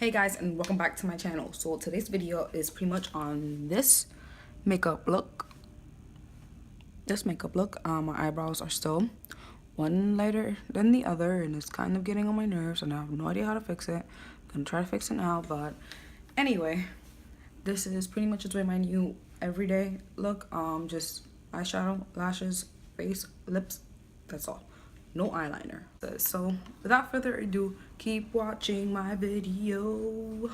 Hey guys, and welcome back to my channel. So today's video is pretty much on this makeup look. My eyebrows are still one lighter than the other, and it's kind of getting on my nerves, and I have no idea how to fix it. I'm gonna try to fix it now, but anyway, this is pretty much just my new everyday look. Just eyeshadow, lashes, face, lips. That's all. No eyeliner. So without further ado, keep watching my video.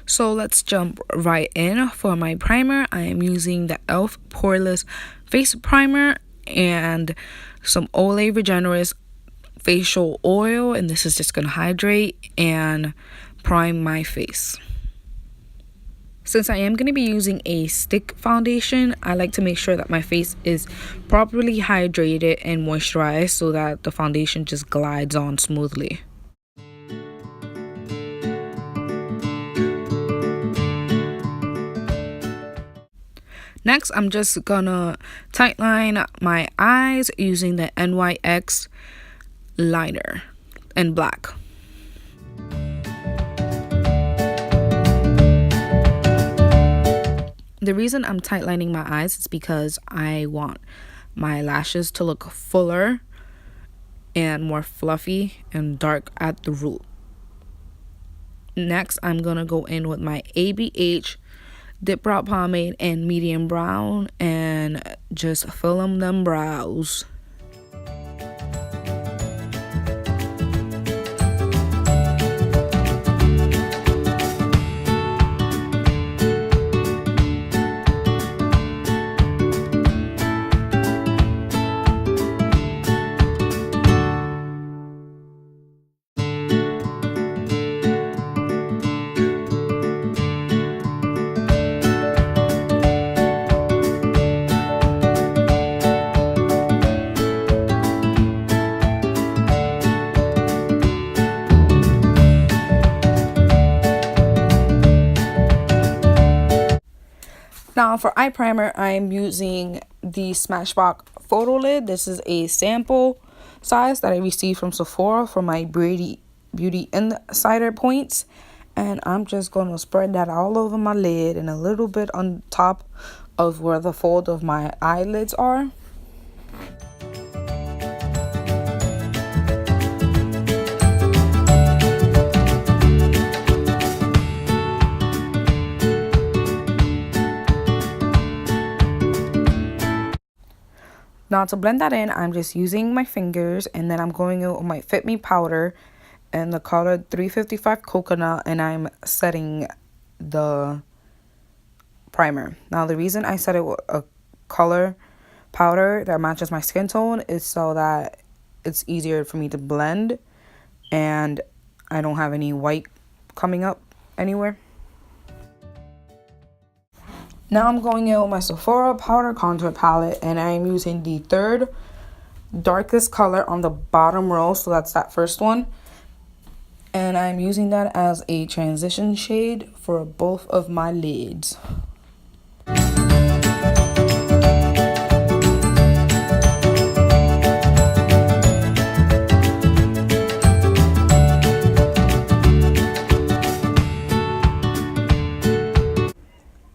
So let's jump right in. For my primer, I am using the e.l.f. Poreless face primer and some Olay Regenerist facial oil, and this is just gonna hydrate and prime my face. Since I am going to be using a stick foundation, I like to make sure that my face is properly hydrated and moisturized so that the foundation just glides on smoothly. Next, I'm just gonna tightline my eyes using the NYX liner in black. The reason I'm tightlining my eyes is because I want my lashes to look fuller and more fluffy and dark at the root. Next, I'm going to go in with my ABH Dip Brow Pomade in medium brown and just fill in them brows. Now for eye primer, I'm using the Smashbox Photo Lid. This is a sample size that I received from Sephora for my Beauty Insider points. And I'm just going to spread that all over my lid and a little bit on top of where the fold of my eyelids are. Now to blend that in, I'm just using my fingers, and then I'm going in with my Fit Me powder in the color 355 Coconut, and I'm setting the primer. Now the reason I set it with a color powder that matches my skin tone is so that it's easier for me to blend and I don't have any white coming up anywhere. Now I'm going in with my Sephora Powder Contour Palette, and I'm using the third darkest color on the bottom row, so that's that first one. And I'm using that as a transition shade for both of my lids.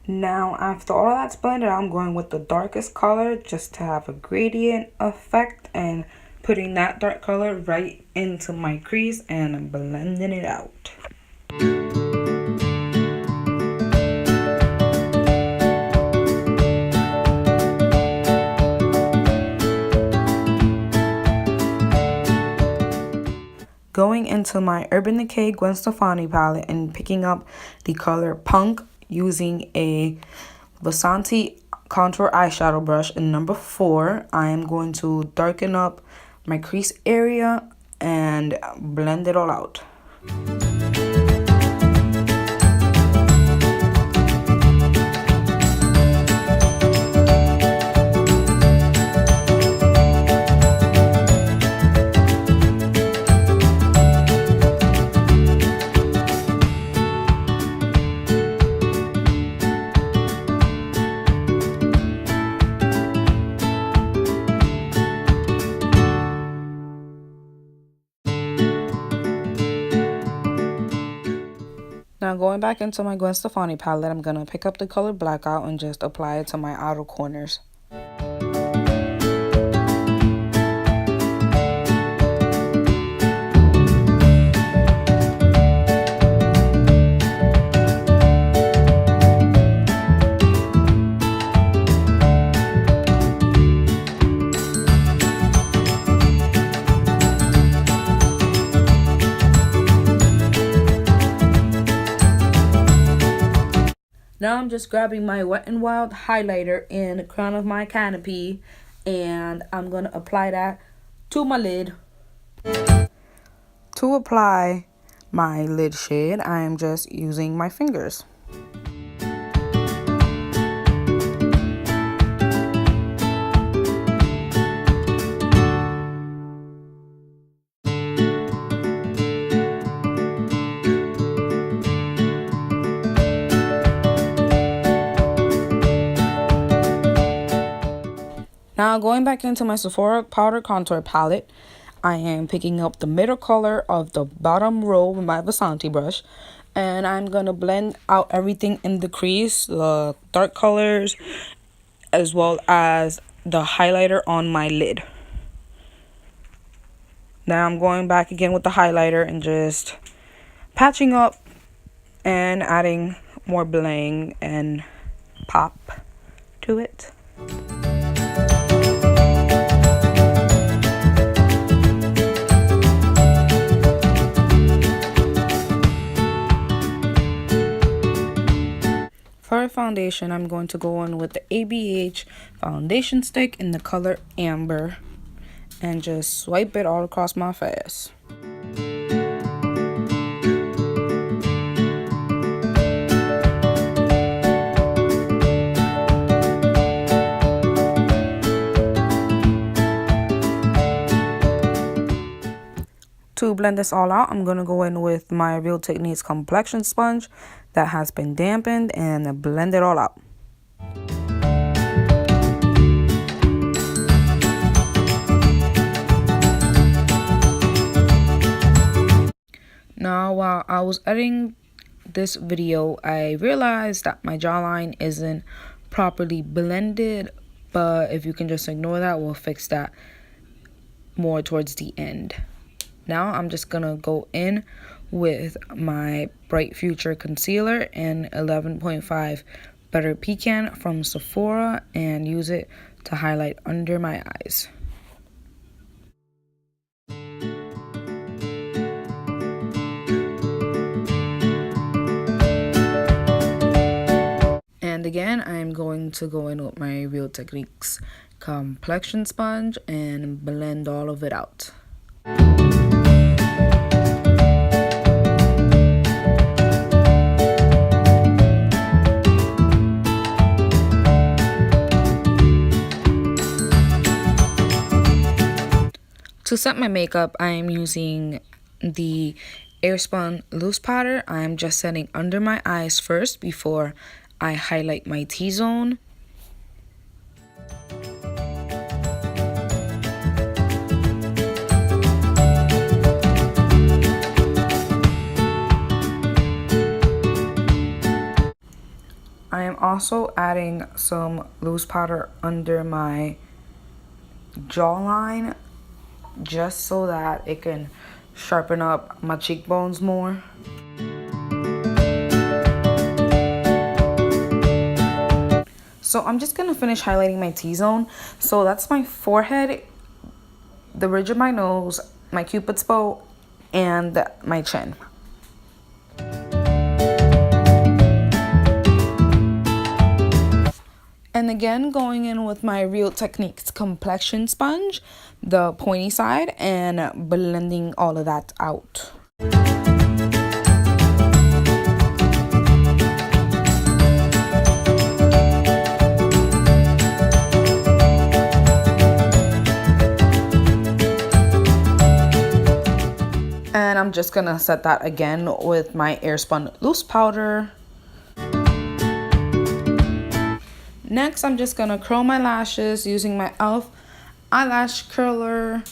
Now, after all that's blended, I'm going with the darkest color just to have a gradient effect and putting that dark color right into my crease and blending it out. Going into my Urban Decay Gwen Stefani palette and picking up the color Punk using a Vasanti contour eyeshadow brush in number 4, I am going to darken up my crease area and blend it all out. Now going back into my Gwen Stefani palette, I'm going to pick up the color Blackout and just apply it to my outer corners. Now I'm just grabbing my Wet n Wild highlighter in the crown of my canopy, and I'm going to apply that to my lid. To apply my lid shade, I am just using my fingers. Now going back into my Sephora Powder Contour Palette, I am picking up the middle color of the bottom row with my Vasanti brush. And I'm going to blend out everything in the crease, the dark colors, as well as the highlighter on my lid. Now I'm going back again with the highlighter and just patching up and adding more bling and pop to it. For foundation, I'm going to go in with the ABH foundation stick in the color Amber and just swipe it all across my face. To blend this all out, I'm going to go in with my Real Techniques complexion sponge that has been dampened and blend it all out. Now, while I was editing this video, I realized that my jawline isn't properly blended, but if you can just ignore that, we'll fix that more towards the end. Now I'm just gonna go in with my Bright Future concealer and 11.5 Better Pecan from Sephora and use it to highlight under my eyes. And again, I'm going to go in with my Real Techniques complexion sponge and blend all of it out. To set my makeup, I am using the Airspun loose powder. I'm just setting under my eyes first before I highlight my T-zone. I am also adding some loose powder under my jawline, just so that it can sharpen up my cheekbones more. So I'm just gonna finish highlighting my T-zone. So that's my forehead, the ridge of my nose, my cupid's bow, and my chin. And again, going in with my Real Techniques complexion sponge, the pointy side, and blending all of that out. And I'm just gonna set that again with my Airspun loose powder. Next, I'm just gonna curl my lashes using my e.l.f. eyelash curler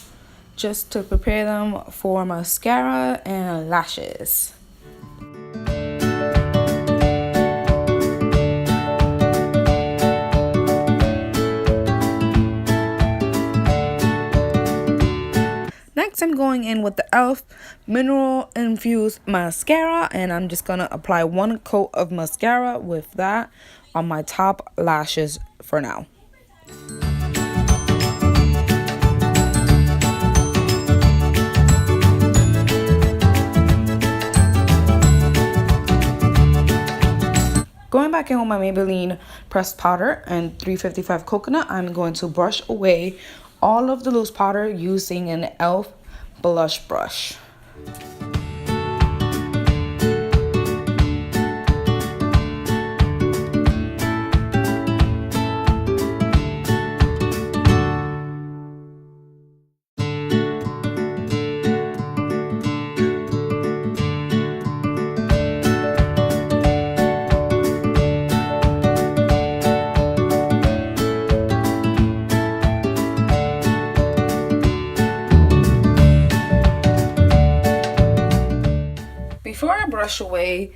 just to prepare them for mascara and lashes. I'm going in with the e.l.f. Mineral Infused Mascara, and I'm just going to apply 1 coat of mascara with that on my top lashes for now. Going back in with my Maybelline pressed powder and 355 coconut, I'm going to brush away all of the loose powder using an e.l.f. blush brush. Before I brush away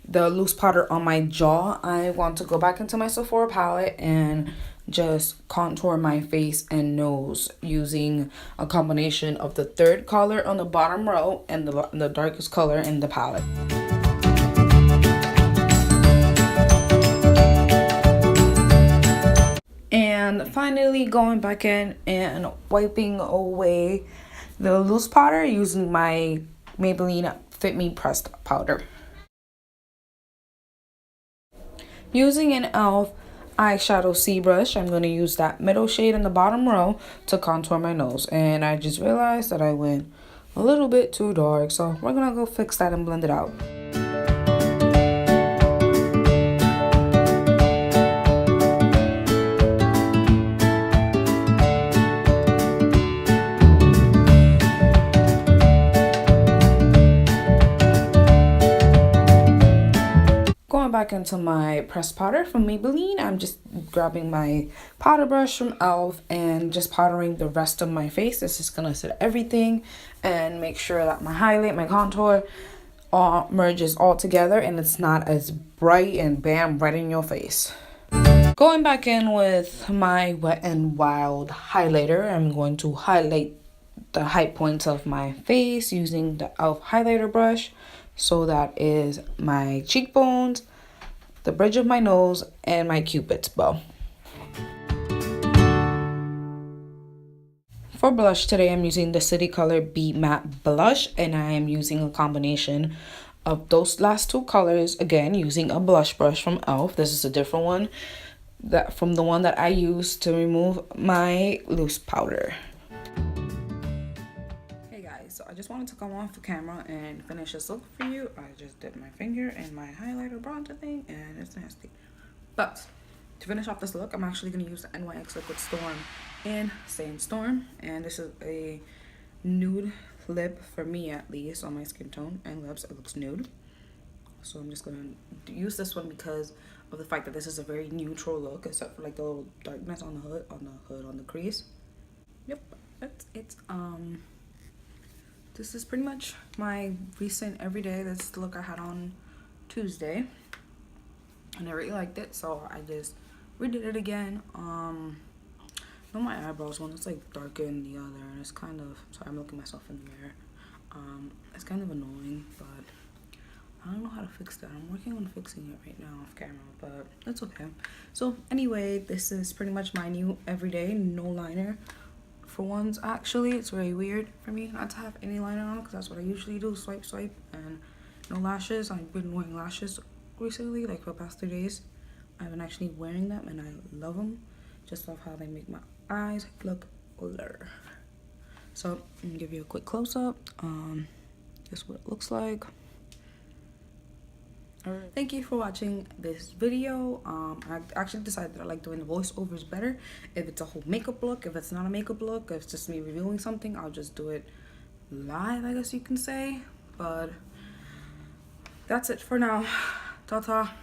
the loose powder on my jaw, I want to go back into my Sephora palette and just contour my face and nose using a combination of the third color on the bottom row and the darkest color in the palette. And finally going back in and wiping away the loose powder using my Maybelline Fit Me pressed powder. Using an e.l.f. eyeshadow C brush, I'm going to use that middle shade in the bottom row to contour my nose. And I just realized that I went a little bit too dark, so we're going to go fix that and blend it out. Back into my pressed powder from Maybelline, I'm just grabbing my powder brush from e.l.f. and just powdering the rest of my face. This is gonna set everything and make sure that my highlight, my contour all merges all together and it's not as bright and bam right in your face. Going back in with my Wet n Wild highlighter, I'm going to highlight the high points of my face using the e.l.f. highlighter brush. So that is my cheekbones, the bridge of my nose, and my cupid's bow. For blush today, I'm using the City Color Be Matte Blush, and I am using a combination of those last two colors, again, using a blush brush from e.l.f. This is a different one from the one that I used to remove my loose powder. So I just wanted to come off the camera and finish this look for you. I just dipped my finger in my highlighter bronzer thing and it's nasty. But to finish off this look, I'm actually going to use the NYX Liquid Storm in Sandstorm. And this is a nude lip for me, at least, on my skin tone and lips. It looks nude. So I'm just going to use this one because of the fact that this is a very neutral look, except for like the little darkness on the crease. Yep, it's this is pretty much my recent everyday. This is the look I had on Tuesday. And I really liked it, so I just redid it again. Know my eyebrows, one is like darker than the other, and it's kind of, sorry, I'm looking at myself in the mirror. It's kind of annoying, but I don't know how to fix that. I'm working on fixing it right now off camera, but that's okay. So anyway, this is pretty much my new everyday, no liner. For once, actually, it's very weird for me not to have any liner on because that's what I usually do, swipe, and no lashes. I've been wearing lashes recently, like for the past 3 days. I've been actually wearing them and I love them. Just love how they make my eyes look older. So I'm gonna give you a quick close-up. This is what it looks like. Alright, thank you for watching this video. I actually decided that I like doing the voiceovers better if it's a whole makeup look. If it's not a makeup look, if it's just me reviewing something, I'll just do it live, I guess you can say. But that's it for now. Ta-ta.